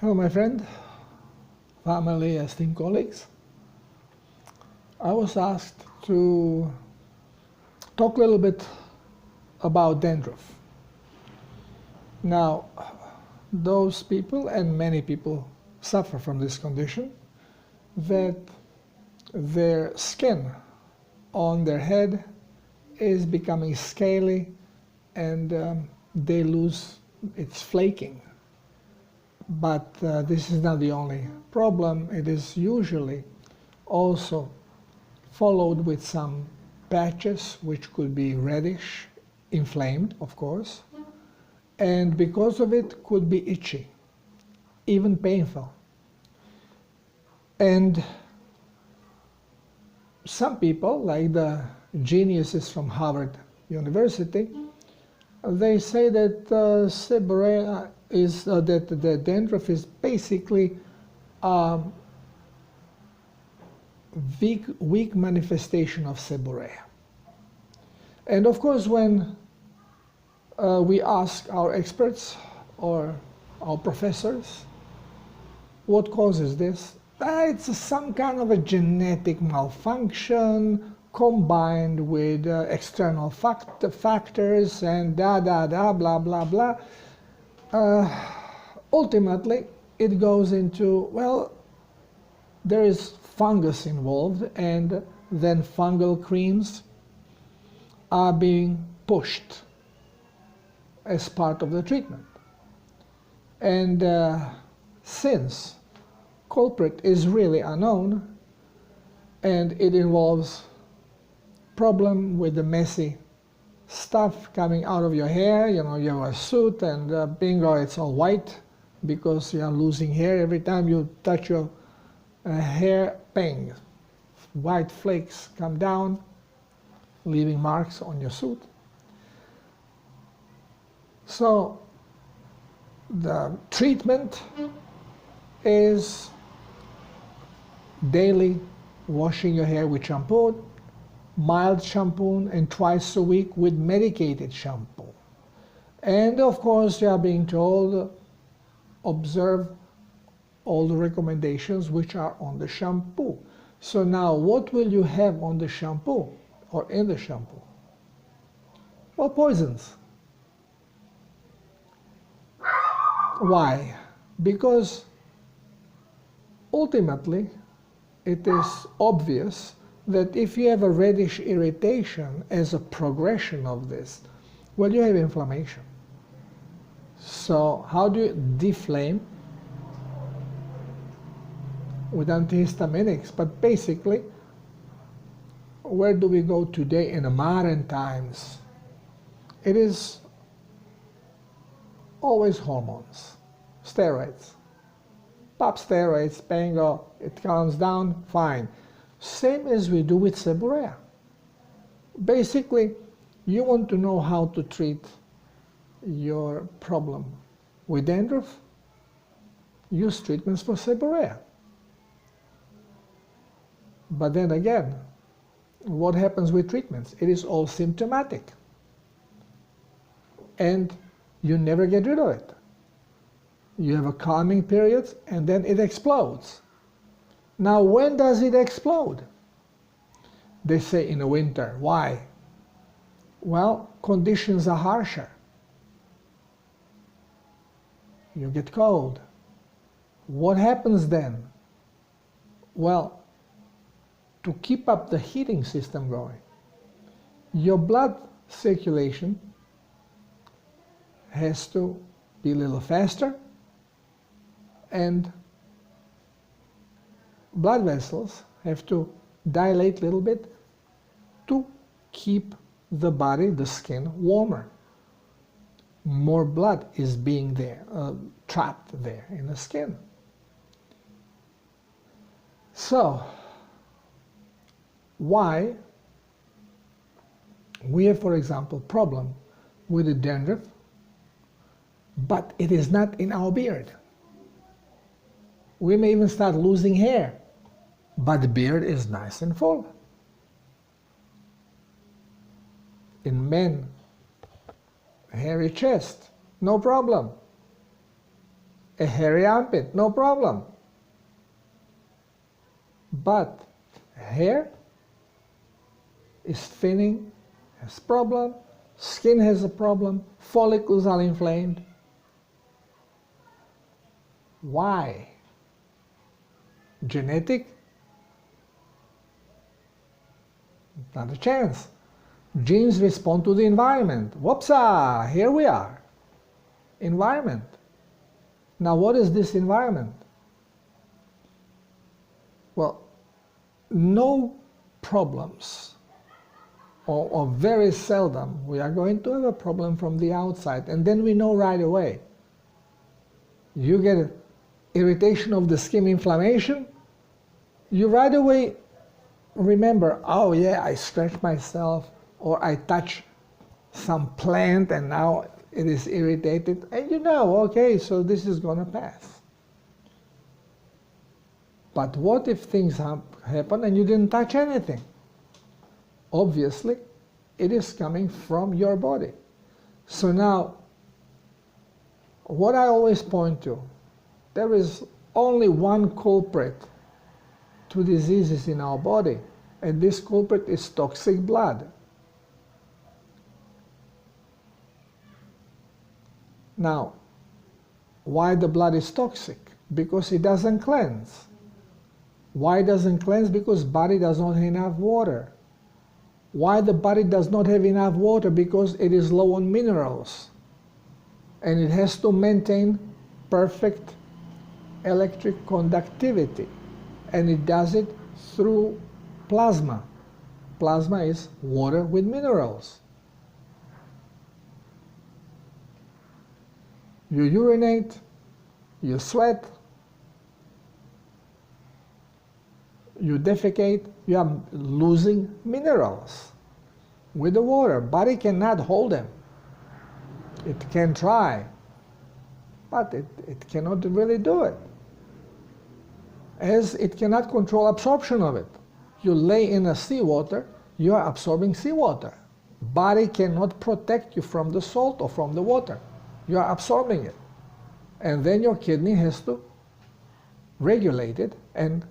Hello, my friend, family, esteemed colleagues. I was asked to talk a little bit about dandruff. Now, those people, and many people suffer from this condition, that their skin on their head is becoming scaly and they lose its flaking. But this is not the only problem. It is usually also followed with some patches, which could be reddish, inflamed, of course, and because of it could be itchy, even painful. And some people, like the geniuses from Harvard University, they say that seborrhea is that the dandruff is basically weak manifestation of seborrhea. And of course, when we ask our experts or our professors what causes this, it's some kind of a genetic malfunction combined with external factors and blah, blah, blah. Ultimately, it goes into, well, there is fungus involved, and then fungal creams are being pushed as part of the treatment. And since culprit is really unknown, and it involves problem with the messy stuff coming out of your hair, you know, you have a suit and bingo, it's all white because you are losing hair every time you touch your hair, bang, white flakes come down, leaving marks on your suit. So the treatment is daily washing your hair with shampoo, mild shampoo, and twice a week with medicated shampoo. And of course, you are being told, observe all the recommendations which are on the shampoo. So now, what will you have on the shampoo or in the shampoo? Well, poisons. Why? Because ultimately, it is obvious that if you have a reddish irritation as a progression of this, well, you have inflammation. So how do you deflame? With antihistaminics, but basically, where do we go today in the modern times? It is always hormones, steroids. Pop steroids, bingo, it calms down, fine. Same as we do with seborrhea. Basically, you want to know how to treat your problem with dandruff, use treatments for seborrhea. But then again, what happens with treatments? It is all symptomatic. And you never get rid of it. You have a calming period and then it explodes. Now, when does it explode? They say in the winter. Why? Well, conditions are harsher. You get cold. What happens then? Well, to keep up the heating system going, your blood circulation has to be a little faster, and blood vessels have to dilate a little bit to keep the body, the skin, warmer. More blood is being there, trapped there in the skin. So, why we have, for example, problem with the dandruff, but it is not in our beard. We may even start losing hair, but the beard is nice and full. In men, hairy chest, no problem. a hairy armpit, no problem. But hair is thinning, has problem, skin has a problem, follicles are inflamed. Why? Genetic? Not a chance. Genes respond to the environment. Whoopsa, here we are. Environment. Now what is this environment? Well, no problems, or very seldom, we are going to have a problem from the outside, and then we know right away. You get irritation of the skin, inflammation, you right away remember, oh yeah, I scratched myself, or I touch some plant and now it is irritated, and you know, okay, so this is going to pass. But what if things happen and you didn't touch anything? Obviously, it is coming from your body. So now, what I always point to, there is only one culprit to diseases in our body, and this culprit is toxic blood. Now, why the blood is toxic? Because it doesn't cleanse. Why it doesn't cleanse? Because body does not have enough water. Why the body does not have enough water? Because it is low on minerals. And it has to maintain perfect electric conductivity. And it does it through plasma. Plasma is water with minerals. You urinate, you sweat, you defecate, you are losing minerals with the water. Body cannot hold them. It can try, but it cannot really do it. As it cannot control absorption of it. You lay in a seawater, you are absorbing seawater. Body cannot protect you from the salt or from the water. You are absorbing it. And then your kidney has to regulate it and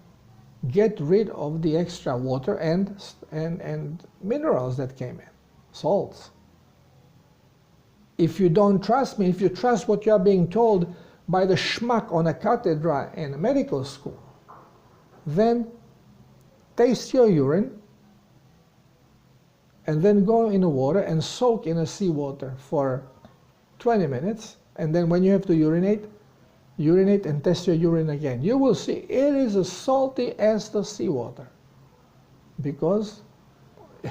get rid of the extra water and minerals that came in, salts. If you don't trust me, if you trust what you are being told by the schmuck on a cathedra in a medical school, then taste your urine and then go in the water and soak in a seawater for 20 minutes, and then when you have to urinate and test your urine again. You will see it is as salty as the seawater, because,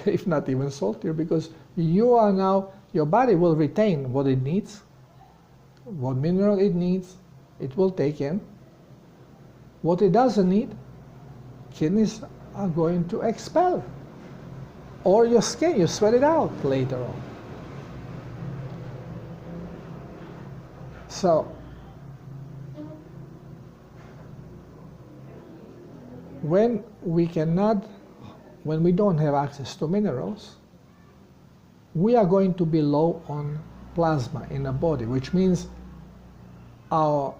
if not even saltier, because you are now, your body will retain what it needs, what mineral it needs, it will take in. What it doesn't need, kidneys are going to expel. Or your skin, you sweat it out later on. So, when we don't have access to minerals, we are going to be low on plasma in the body, which means our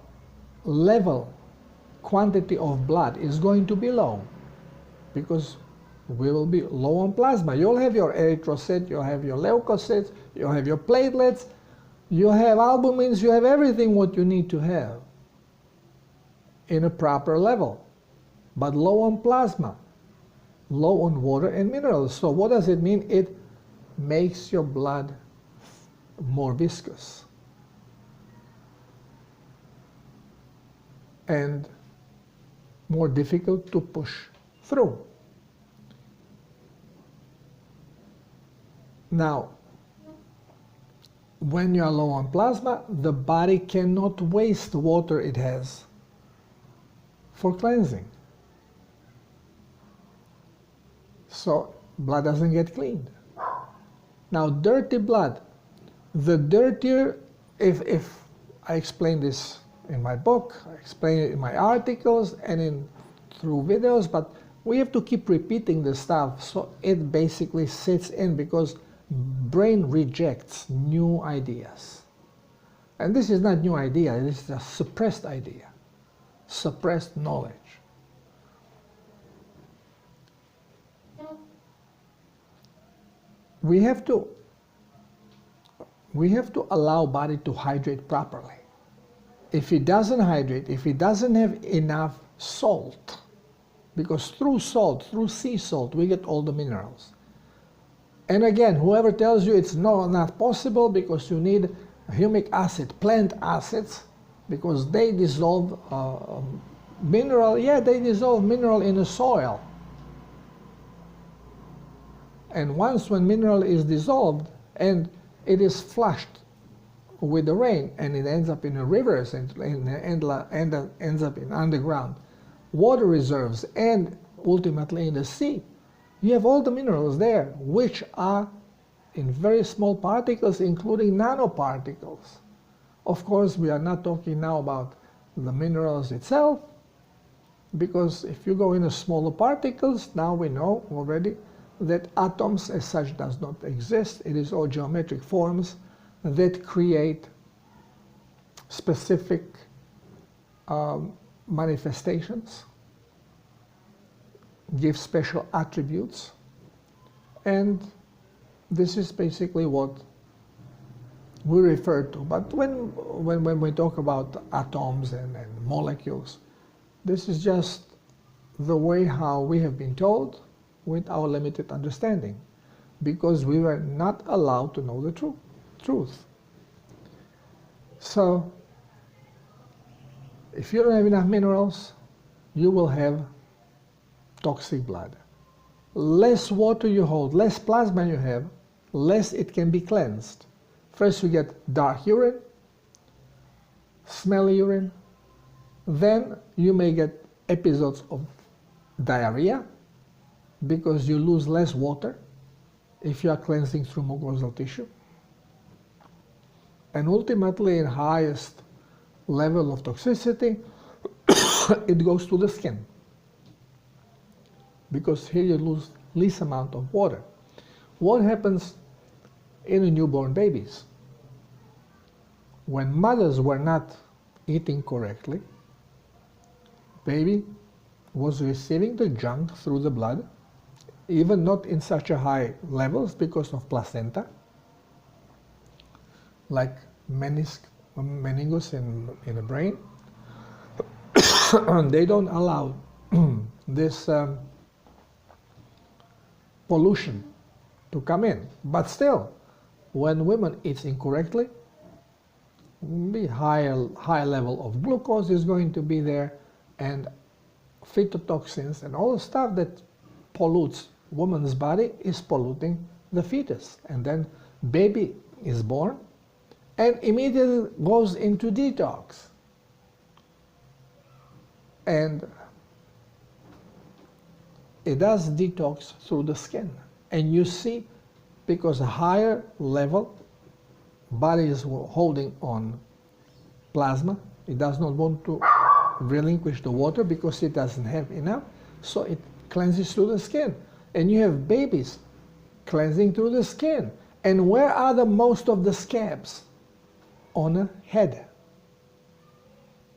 level, quantity of blood is going to be low, because we will be low on plasma. You'll have your erythrocytes, you'll have your leukocytes, you'll have your platelets, you have albumins, you have everything what you need to have in a proper level, but low on plasma, low on water and minerals. So what does it mean? It makes your blood more viscous and more difficult to push through. Now, when you are low on plasma, the body cannot waste water it has for cleansing. So blood doesn't get cleaned. Now, dirty blood, the dirtier, if I explain this in my book, I explain it in my articles and through videos, but we have to keep repeating the stuff so it basically sits in, because brain rejects new ideas. And this is not new idea, this is a suppressed idea, suppressed knowledge. We have to allow body to hydrate properly. If it doesn't hydrate, if it doesn't have enough salt, because through salt, through sea salt, we get all the minerals. And again, whoever tells you it's not possible because you need humic acid, plant acids, because they dissolve mineral, yeah, they dissolve mineral in the soil. And once when mineral is dissolved and it is flushed with the rain and it ends up in the rivers and ends up in underground water reserves and ultimately in the sea, you have all the minerals there, which are in very small particles, including nanoparticles. Of course, we are not talking now about the minerals itself, because if you go into smaller particles, now we know already that atoms as such does not exist. It is all geometric forms that create specific manifestations, give special attributes, and this is basically what we refer to. But when we talk about atoms and molecules, this is just the way how we have been told with our limited understanding, because we were not allowed to know the truth. So, if you don't have enough minerals, you will have toxic blood. Less water you hold, less plasma you have, less it can be cleansed. First you get dark urine, smelly urine, then you may get episodes of diarrhea, because you lose less water if you are cleansing through mucosal tissue. And ultimately, in highest level of toxicity, it goes to the skin, because here you lose least amount of water. What happens in the newborn babies? When mothers were not eating correctly, baby was receiving the junk through the blood, even not in such a high levels because of placenta, like meningus in the brain. They don't allow this pollution to come in. But still, when women eat incorrectly, the high level of glucose is going to be there, and phytotoxins and all the stuff that pollutes woman's body is polluting the fetus. And then baby is born and immediately goes into detox. And it does detox through the skin. And you see, because a higher level, body is holding on plasma. It does not want to relinquish the water because it doesn't have enough, so it cleanses through the skin. And you have babies cleansing through the skin. And where are the most of the scabs? On the head.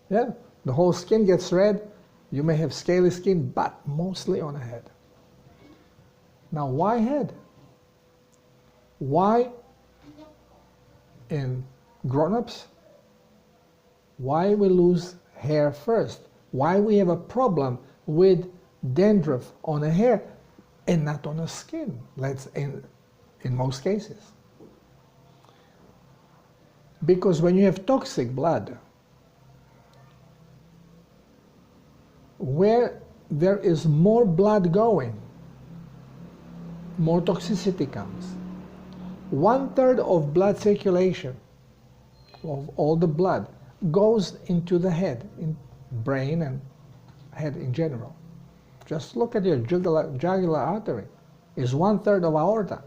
Yeah, the whole skin gets red. You may have scaly skin, but mostly on the head. Now, why head? Why in grown-ups? Why we lose hair first? Why we have a problem with dandruff on the hair and not on the skin? In most cases. Because when you have toxic blood, where there is more blood going, more toxicity comes. 1/3 of blood circulation, of all the blood, goes into the head, in brain and head in general. Just look at your jugular artery. It's 1/3 of aorta.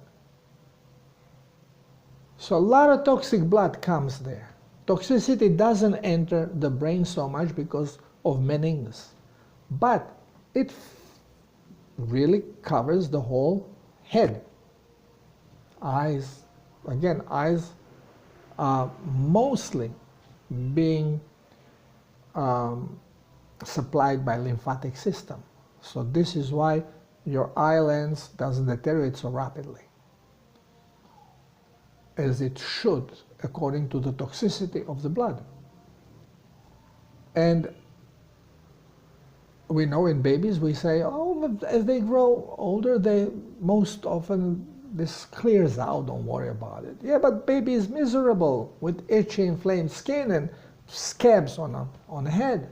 So a lot of toxic blood comes there. Toxicity doesn't enter the brain so much because of meninges, but it really covers the whole head. Eyes, again, eyes are mostly being supplied by lymphatic system. So this is why your eye lens doesn't deteriorate so rapidly as it should according to the toxicity of the blood. And we know in babies, we say, oh, as they grow older, they most often this clears out, don't worry about it. Yeah, but baby is miserable with itchy, inflamed skin and scabs on the head.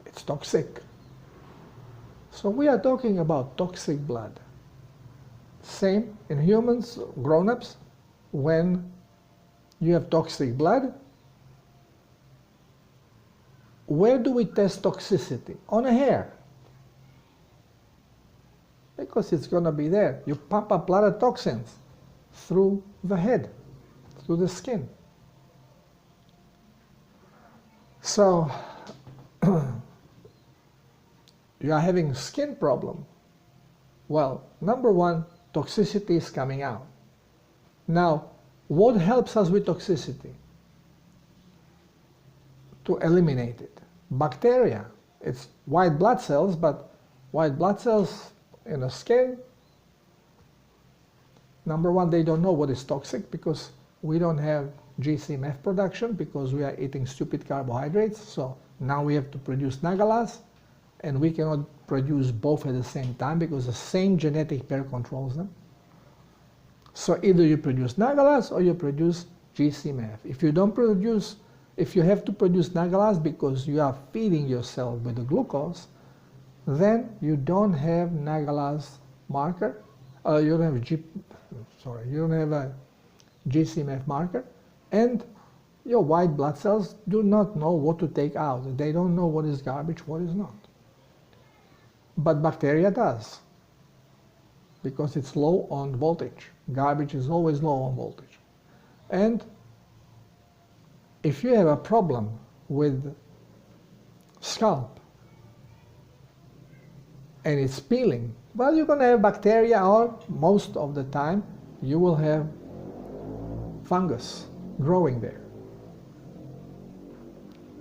It's toxic. So we are talking about toxic blood. Same in humans, grown-ups, when you have toxic blood, where do we test toxicity? On a hair. Because it's going to be there. You pump up a lot of toxins through the head, through the skin. So you are having a skin problem. Well, number one, toxicity is coming out. Now, what helps us with toxicity? To eliminate it. Bacteria. It's white blood cells, but white blood cells in the skin, number one, they don't know what is toxic because we don't have GCMF production because we are eating stupid carbohydrates. So now we have to produce nagalas, and we cannot produce both at the same time because the same genetic pair controls them. So either you produce nagalas or you produce GCMF. If you don't produce, if you have to produce nagalas because you are feeding yourself with the glucose, then you don't have nagalas marker, you don't have a GCMF marker, and your white blood cells do not know what to take out. They don't know what is garbage, what is not. But bacteria does, because it's low on voltage. Garbage is always low on voltage. And if you have a problem with scalp and it's peeling, well, you're going to have bacteria, or most of the time you will have fungus growing there.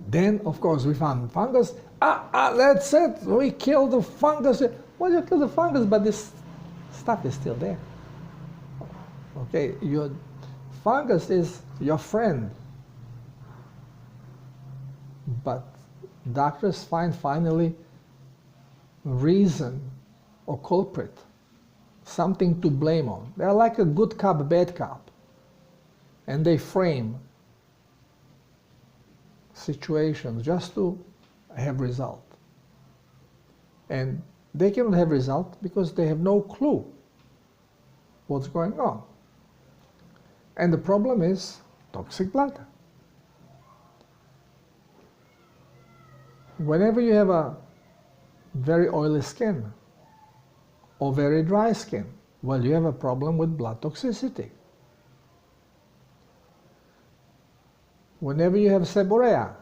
Then, of course, we found fungus. That's it. We killed the fungus. Well, you killed the fungus, but this stuff is still there. Okay, your fungus is your friend. But doctors find finally reason or culprit, something to blame on. They're like a good cop, bad cop. And they frame situations just to have result. And they cannot have result because they have no clue what's going on. And the problem is toxic blood. Whenever you have a very oily skin or very dry skin, well, you have a problem with blood toxicity. Whenever you have seborrhea,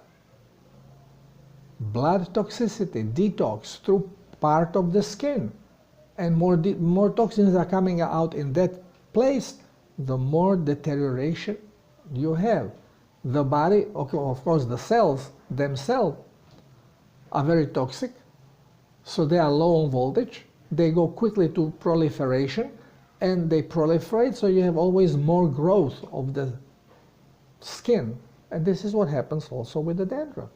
blood toxicity, detox through part of the skin, and more toxins are coming out in that place, the more deterioration you have. The body, okay, of course, the cells themselves are very toxic, so they are low on voltage. They go quickly to proliferation, and they proliferate, so you have always more growth of the skin. And this is what happens also with the dandruff.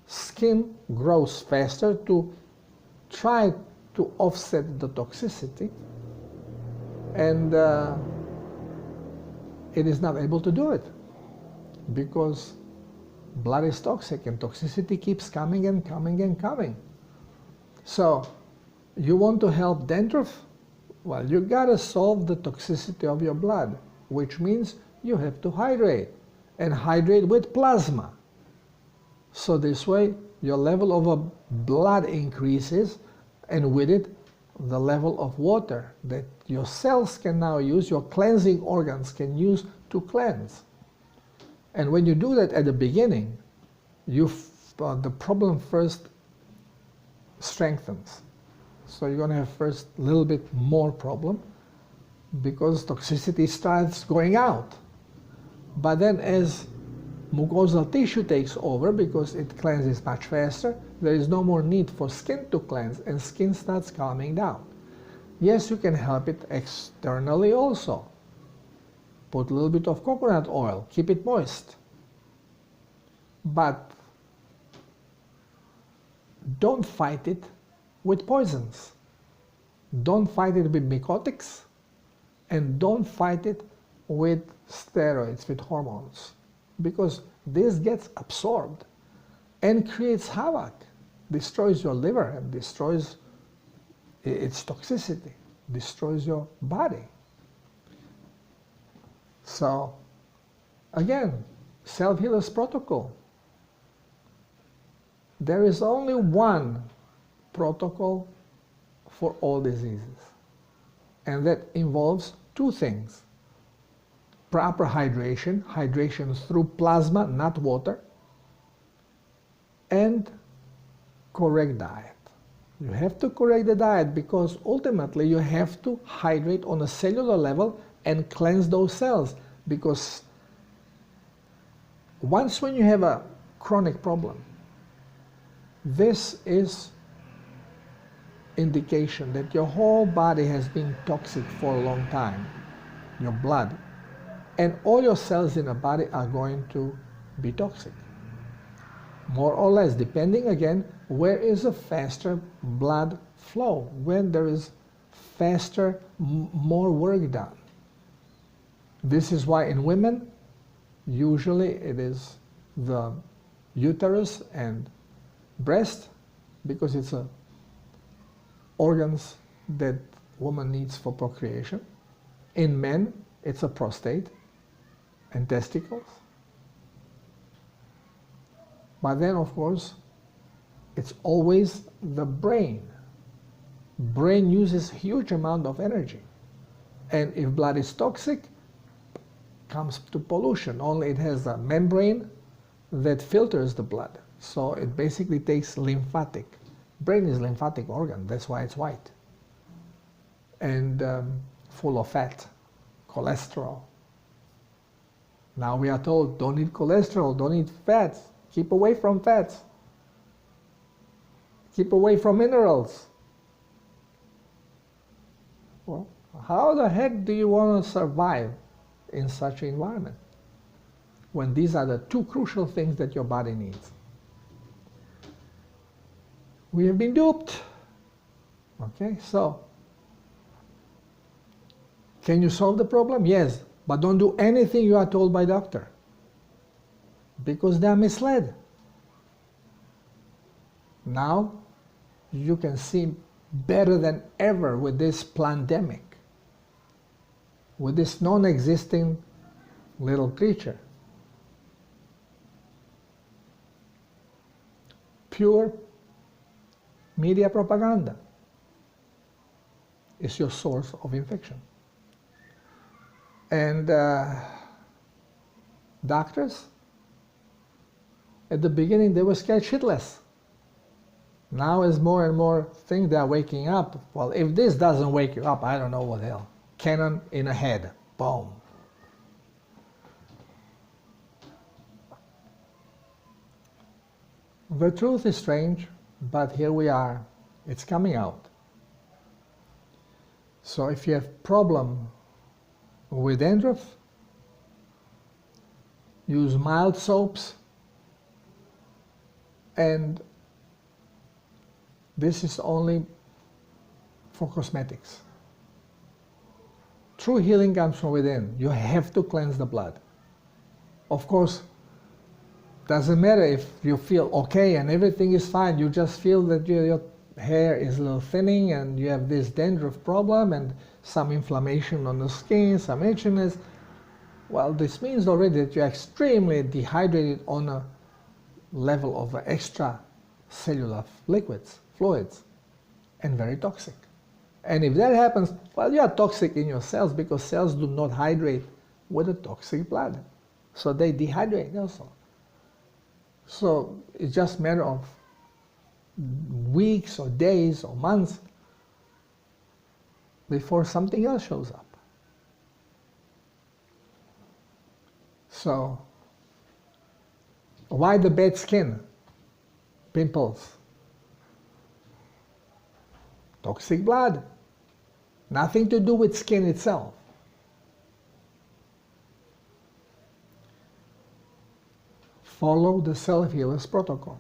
Skin grows faster to try to offset the toxicity, and it is not able to do it because blood is toxic and toxicity keeps coming and coming and coming. So you want to help dandruff? Well, you gotta solve the toxicity of your blood, which means you have to hydrate, and hydrate with plasma. So this way your level of blood increases, and with it the level of water that your cells can now use, your cleansing organs can use to cleanse. And when you do that at the beginning, the problem first strengthens. So you're going to have first a little bit more problem because toxicity starts going out. But then as mucosal tissue takes over, because it cleanses much faster, there is no more need for skin to cleanse, and skin starts calming down. Yes, you can help it externally also. Put a little bit of coconut oil, keep it moist. But don't fight it with poisons. Don't fight it with mycotics, and don't fight it with steroids, with hormones, because this gets absorbed and creates havoc, destroys your liver and destroys its toxicity, destroys your body. So again, self-healer's protocol. There is only one protocol for all diseases, and that involves two things: proper hydration, hydration through plasma, not water, and correct diet. You have to correct the diet, because ultimately you have to hydrate on a cellular level and cleanse those cells, because once when you have a chronic problem, this is indication that your whole body has been toxic for a long time, your blood, and all your cells in the body are going to be toxic, more or less, depending again where is a faster blood flow, when there is faster, more work done. This is why in women, usually it is the uterus and breast, because it's a organs that woman needs for procreation. In men, it's a prostate and testicles. But then, of course, it's always the brain. Brain uses huge amount of energy. And if blood is toxic, comes to pollution. Only it has a membrane that filters the blood. So it basically takes lymphatic. Brain is lymphatic organ, that's why it's white. And full of fat, cholesterol. Now we are told, don't eat cholesterol, don't eat fats, keep away from fats, keep away from minerals. Well, how the heck do you want to survive in such an environment when these are the two crucial things that your body needs? We have been duped. Okay, so can you solve the problem? Yes, but don't do anything you are told by doctor, because they are misled. Now you can see better than ever with this pandemic, with this non-existing little creature. Pure media propaganda is your source of infection. And doctors, at the beginning they were scared shitless. Now as more and more things they are waking up, well, if this doesn't wake you up, I don't know what hell. Cannon in a head, boom. The truth is strange, but here we are, it's coming out. So if you have problem with dandruff, use mild soaps, and this is only for cosmetics. True healing comes from within. You have to cleanse the blood. Of course, doesn't matter if you feel okay and everything is fine, you just feel that your hair is a little thinning and you have this dandruff problem and some inflammation on the skin, some itchiness. Well, this means already that you're extremely dehydrated on a level of extracellular liquids, fluids, and very toxic. And if that happens, well, you are toxic in your cells, because cells do not hydrate with a toxic blood. So they dehydrate also. So it's just a matter of weeks or days or months before something else shows up. So, why the bad skin? Pimples. Toxic blood. Nothing to do with skin itself. Follow the self-healer's protocol.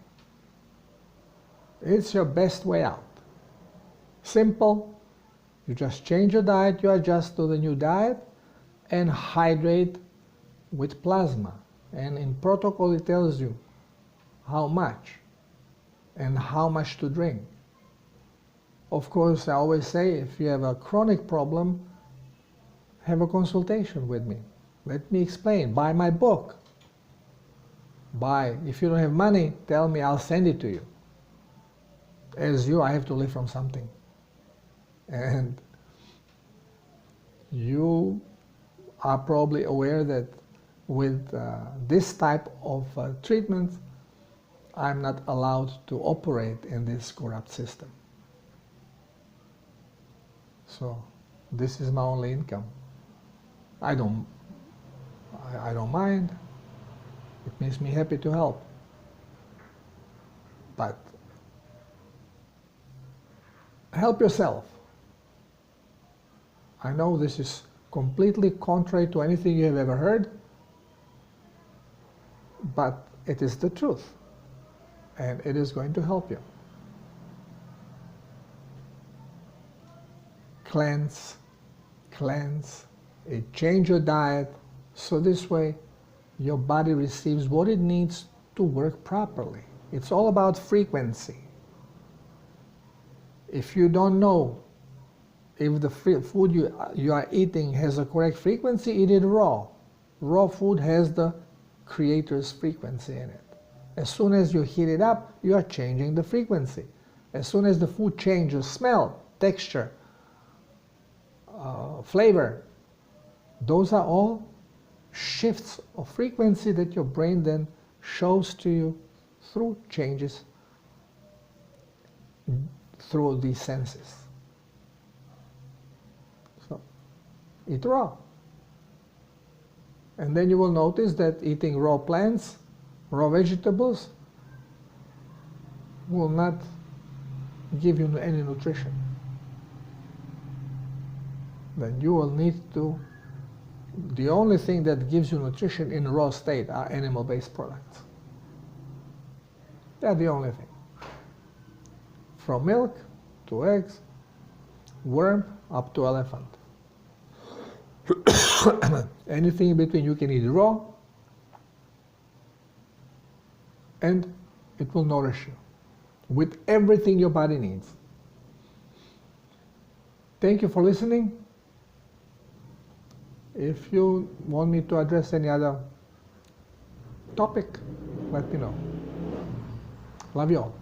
It's your best way out. Simple. You just change your diet, you adjust to the new diet, and hydrate with plasma. And in protocol it tells you how much and how much to drink. Of course, I always say, if you have a chronic problem, have a consultation with me. Let me explain. Buy my book. If you don't have money, tell me, I'll send it to you. As you, I have to live from something. And you are probably aware that with this type of treatment, I'm not allowed to operate in this corrupt system. So this is my only income. I don't mind. It makes me happy to help. But help yourself. I know this is completely contrary to anything you have ever heard, but it is the truth, and it is going to help you. Cleanse, change your diet, so this way your body receives what it needs to work properly. It's all about frequency. If you don't know if the food you are eating has a correct frequency, eat it raw. Raw food has the Creator's frequency in it. As soon as you heat it up, you are changing the frequency. As soon as the food changes smell, texture, flavor, those are all shifts of frequency that your brain then shows to you through changes through these senses. So, eat raw. And then you will notice that eating raw plants, raw vegetables, will not give you any nutrition. Then you will need to, the only thing that gives you nutrition in raw state are animal-based products. They're the only thing. From milk to eggs, worm up to elephant. Anything in between you can eat raw, and it will nourish you with everything your body needs. Thank you for listening. If you want me to address any other topic, let me know. Love you all.